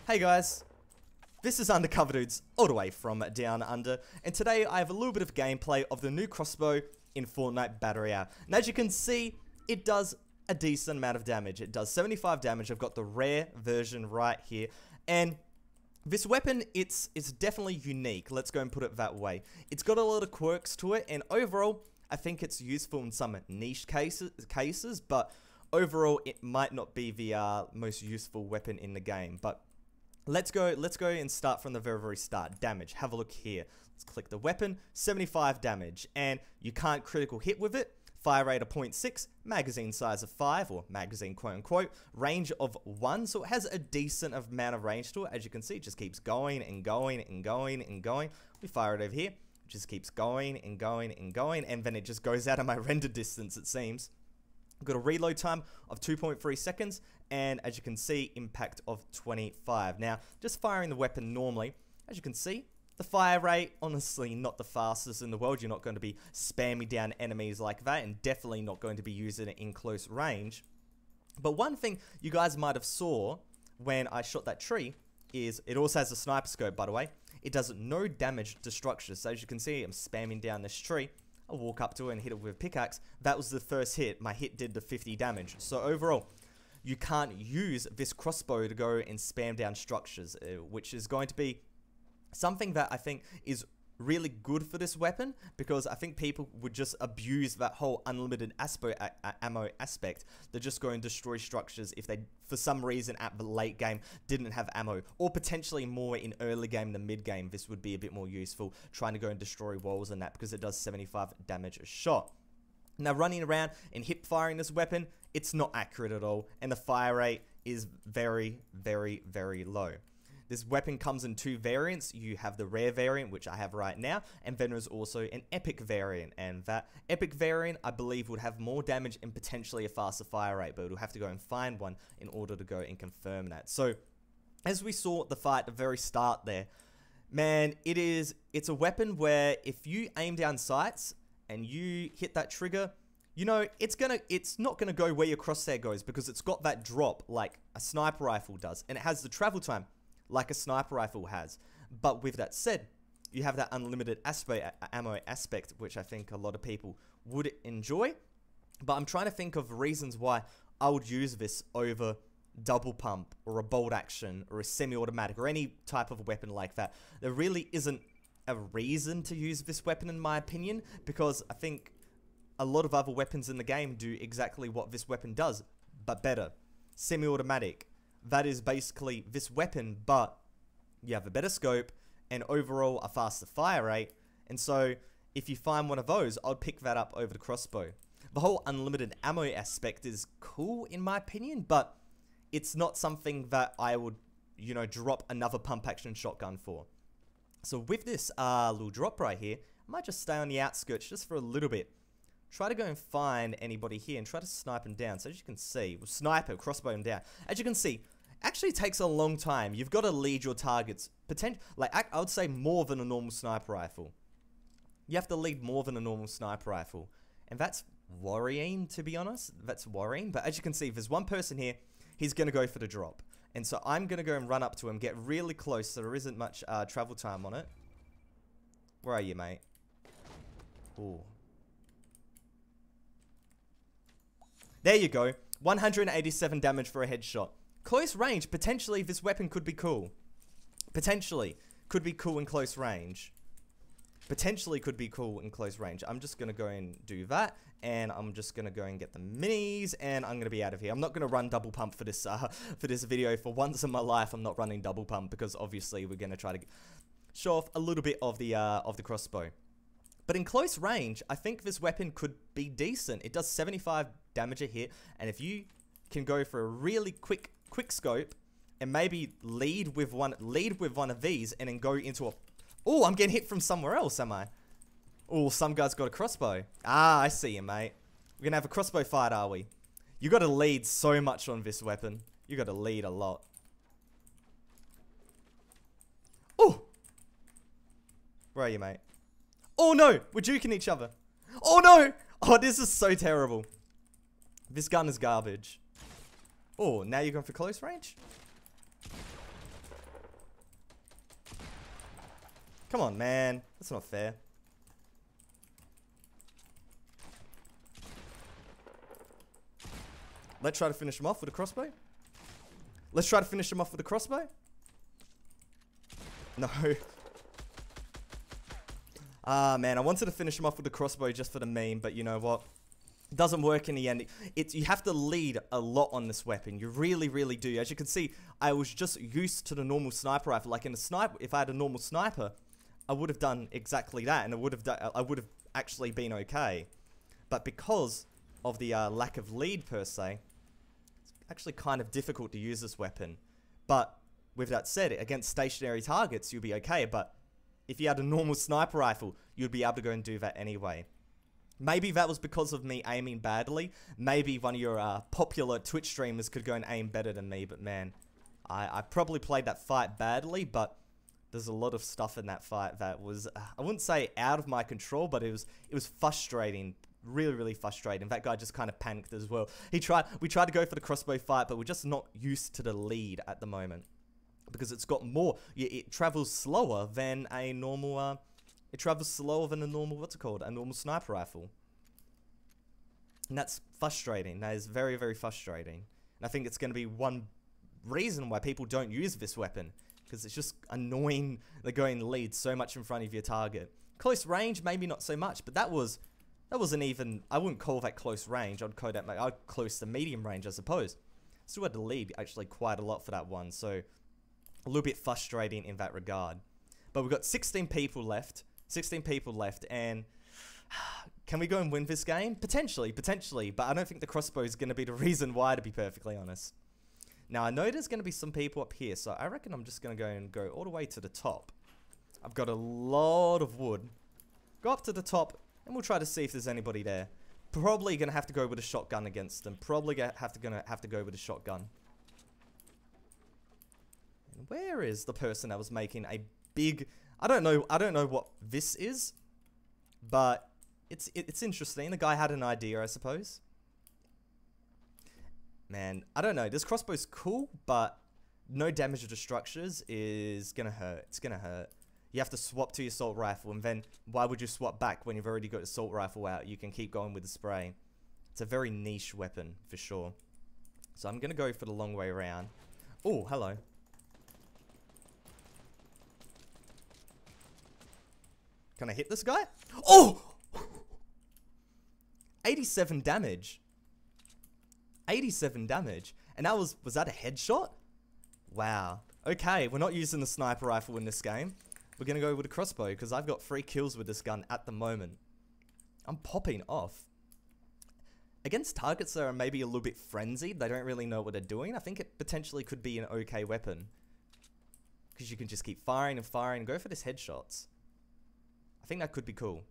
Hey guys, this is Undercover Dudes, all the way from Down Under, and today I have a little bit of gameplay of the new crossbow in Fortnite Battle Royale. And as you can see, it does a decent amount of damage. It does 75 damage. I've got the rare version right here, and this weapon, it's definitely unique. Let's go and put it that way. It's got a lot of quirks to it, and overall, I think it's useful in some niche cases, but overall, it might not be the most useful weapon in the game. But let's go and start from the very start. Damage, have a look here. Let's click the weapon, 75 damage, and you can't critical hit with it. Fire rate of 0.6, magazine size of 5, or magazine quote unquote, range of 1, so it has a decent amount of range to it. As you can see, it just keeps going and going and going and going. We fire it over here, it just keeps going and going and going, and then it just goes out of my render distance, it seems. I've got a reload time of 2.3 seconds, and as you can see, impact of 25. Now, just firing the weapon normally, as you can see, the fire rate, honestly, not the fastest in the world. You're not going to be spamming down enemies like that, and definitely not going to be using it in close range. But one thing you guys might have saw when I shot that tree is, it also has a sniper scope, by the way. It does no damage to structures. So as you can see, I'm spamming down this tree. I'll walk up to it and hit it with a pickaxe. That was the first hit. My hit did the 50 damage. So overall, you can't use this crossbow to go and spam down structures, which is going to be something that I think is really good for this weapon, because I think people would just abuse that whole unlimited ammo aspect. They're just going to destroy structures if they, for some reason, at the late game didn't have ammo, or potentially more in early game than mid game. This would be a bit more useful, trying to go and destroy walls and that, because it does 75 damage a shot. Now, running around and hip firing this weapon, it's not accurate at all, and the fire rate is very low. This weapon comes in two variants. You have the rare variant, which I have right now, and then there's also an epic variant, and that epic variant, I believe, would have more damage and potentially a faster fire rate, but we'll have to go and find one in order to go and confirm that. So, as we saw the fight at the very start there, man, it's a weapon where if you aim down sights and you hit that trigger, you know, it's not gonna go where your crosshair goes, because it's got that drop like a sniper rifle does, and it has the travel time like a sniper rifle has. But with that said, you have that unlimited ammo aspect, which I think a lot of people would enjoy. But I'm trying to think of reasons why I would use this over double pump, or a bolt action, or a semi-automatic, or any type of weapon like that. There really isn't a reason to use this weapon, in my opinion, because I think a lot of other weapons in the game do exactly what this weapon does, but better. Semi-automatic. That is basically this weapon, but you have a better scope and overall a faster fire rate. And so if you find one of those, I'd pick that up over the crossbow. The whole unlimited ammo aspect is cool in my opinion, but it's not something that I would, you know, drop another pump action shotgun for. So with this little drop right here, I might just stay on the outskirts just for a little bit. Try to go and find anybody here and try to snipe them down. So as you can see, we'll sniper, crossbow them down. As you can see, actually takes a long time. You've got to lead your targets. I would say more than a normal sniper rifle. You have to lead more than a normal sniper rifle. And that's worrying, to be honest. That's worrying. But as you can see, if there's one person here, he's going to go for the drop. And so I'm going to go and run up to him, get really close so there isn't much travel time on it. Where are you, mate? Ooh. There you go. 187 damage for a headshot. Close range, potentially this weapon could be cool. Potentially. Could be cool in close range. Potentially could be cool in close range. I'm just going to go and do that. And I'm just going to go and get the minis. And I'm going to be out of here. I'm not going to run double pump for this video. For once in my life, I'm not running double pump. Because obviously we're going to try to show off a little bit of the crossbow. But in close range, I think this weapon could be decent. It does 75 damage a hit. And if you can go for a really quick scope and maybe lead with one of these and then go into a... Oh, I'm getting hit from somewhere else, am I? Oh, some guy's got a crossbow. Ah, I see you, mate. We're gonna have a crossbow fight, are we? You gotta lead so much on this weapon. You gotta lead a lot. Oh! Where are you, mate? Oh no! We're juking each other. Oh no! Oh, this is so terrible. This gun is garbage. Oh, now you're going for close range? Come on, man. That's not fair. Let's try to finish him off with a crossbow. Let's try to finish him off with a crossbow. No. Ah, man, I wanted to finish him off with a crossbow just for the meme, but you know what? It doesn't work in the end. You have to lead a lot on this weapon. You really, really do. As you can see, I was just used to the normal sniper rifle. Like in a sniper, if I had a normal sniper, I would have done exactly that, and I would have actually been okay. But because of the lack of lead per se, it's actually kind of difficult to use this weapon. But with that said, against stationary targets, you'll be okay. But if you had a normal sniper rifle, you'd be able to go and do that anyway. Maybe that was because of me aiming badly. Maybe one of your popular Twitch streamers could go and aim better than me. But man, I probably played that fight badly. But there's a lot of stuff in that fight that was, I wouldn't say out of my control, but it was frustrating. Really, really frustrating. That guy just kind of panicked as well. We tried to go for the crossbow fight, but we're just not used to the lead at the moment. Because it's got more, it travels slower than a normal, what's it called? A normal sniper rifle. And that's frustrating. That is very, very frustrating. And I think it's going to be one reason why people don't use this weapon. Because it's just annoying. They're going lead so much in front of your target. Close range, maybe not so much, but that wasn't even, I wouldn't call that close range. I'd close to medium range, I suppose. Still had to lead actually quite a lot for that one, so a little bit frustrating in that regard. But we've got 16 people left. 16 people left, and can we go and win this game? Potentially, but I don't think the crossbow is going to be the reason why, to be perfectly honest. Now, I know there's going to be some people up here, so I reckon I'm just going to go all the way to the top. I've got a lot of wood. Go up to the top, and we'll try to see if there's anybody there. Probably going to have to go with a shotgun against them. Probably gonna have to go with a shotgun. And where is the person that was making a big... I don't know what this is, but it's interesting. The guy had an idea, I suppose. Man, I don't know. This crossbow's cool, but no damage to structures is gonna hurt. It's gonna hurt. You have to swap to your assault rifle, and then why would you swap back when you've already got the assault rifle out? You can keep going with the spray. It's a very niche weapon, for sure. So I'm gonna go for the long way around. Oh, hello. Can I hit this guy? Oh! 87 damage. 87 damage. And that was that a headshot? Wow. Okay, we're not using the sniper rifle in this game. We're going to go with a crossbow because I've got 3 kills with this gun at the moment. I'm popping off. Against targets that are maybe a little bit frenzied, they don't really know what they're doing, I think it potentially could be an okay weapon. Because you can just keep firing and firing and go for these headshots. I think that could be cool.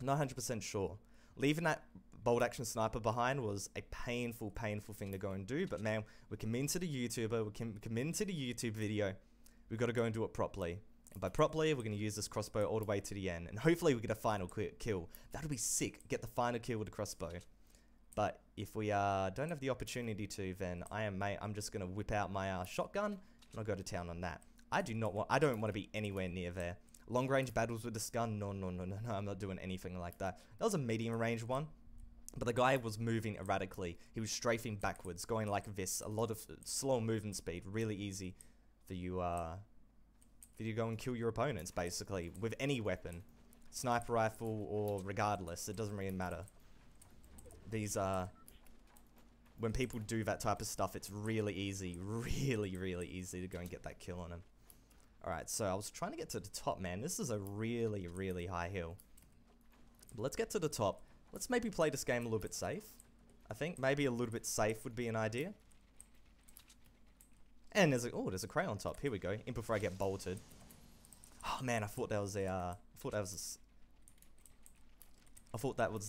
Not 100% sure. Leaving that bolt action sniper behind was a painful, painful thing to go and do. But man, we're committed to the YouTuber. We're committed to the YouTube video. We've got to go and do it properly. And by properly, we're going to use this crossbow all the way to the end. And hopefully we get a final kill. That would be sick. Get the final kill with the crossbow. But if we don't have the opportunity to, then I'm just going to whip out my shotgun. And I'll go to town on that. I don't want to be anywhere near there. Long range battles with this gun? No, I'm not doing anything like that. That was a medium range one. But the guy was moving erratically. He was strafing backwards, going like this. A lot of slow movement speed. Really easy for you go and kill your opponents, basically. With any weapon. Sniper rifle or regardless. It doesn't really matter. These when people do that type of stuff, it's really easy. Really, really easy to go and get that kill on him. Alright, so I was trying to get to the top, man. This is a really, really high hill. But let's get to the top. Let's maybe play this game a little bit safe. I think maybe a little bit safe would be an idea. And there's a crate on top. Here we go. In before I get bolted. Oh man, I thought that was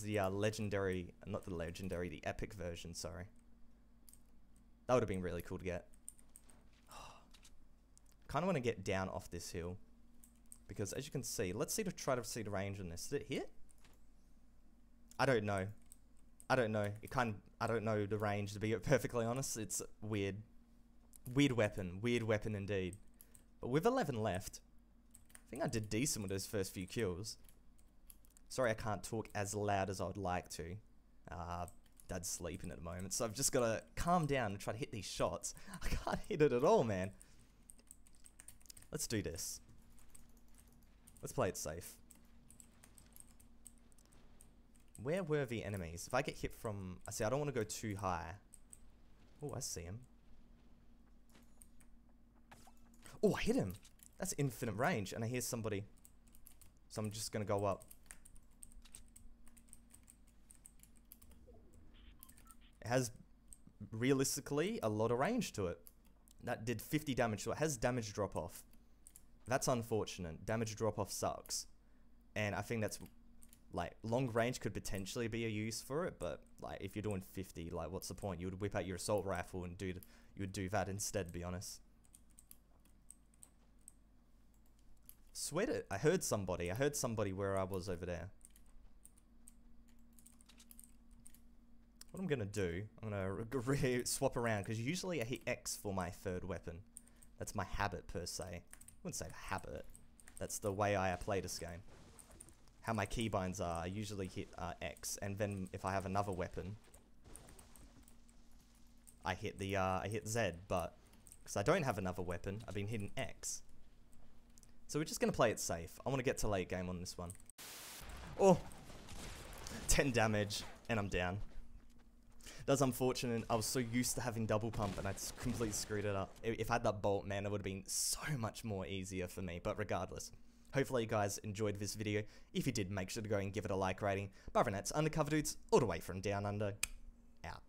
the legendary, not the legendary, the epic version, sorry. That would have been really cool to get. Kind of want to get down off this hill. Because as you can see, let's try to see the range on this. Did it hit? I don't know. I don't know the range, to be perfectly honest. It's weird. Weird weapon indeed. But with 11 left, think I did decent with those first few kills. Sorry I can't talk as loud as I would like to. Dad's sleeping at the moment, so I've just got to calm down and try to hit these shots. I can't hit it at all, man. Let's do this. Let's play it safe. Where were the enemies? If I get hit from... I see, I don't want to go too high. Oh, I see him. Oh, I hit him. That's infinite range, and I hear somebody. So I'm just going to go up. It has, realistically, a lot of range to it. That did 50 damage to it. It has damage drop off. That's unfortunate. Damage drop off sucks. And I think that's, like, long range could potentially be a use for it, but, like, if you're doing 50, like, what's the point? You would whip out your assault rifle and you would do that instead, to be honest. Sweat it. I heard somebody where I was over there. What I'm gonna do, I'm gonna swap around, because usually I hit X for my third weapon. That's my habit, per se. I wouldn't say habit. That's the way I play this game. How my keybinds are, I usually hit X, and then if I have another weapon, I hit Z, but because I don't have another weapon, I've been hitting X. So we're just gonna play it safe. I want to get to late game on this one. Oh, 10 damage, and I'm down. That's unfortunate. I was so used to having double pump and I just completely screwed it up. If I had that bolt, man, it would have been so much more easier for me. But regardless, hopefully you guys enjoyed this video. If you did, make sure to go and give it a like rating. But for now, it's Undercover Dudes, all the way from Down Under. Out.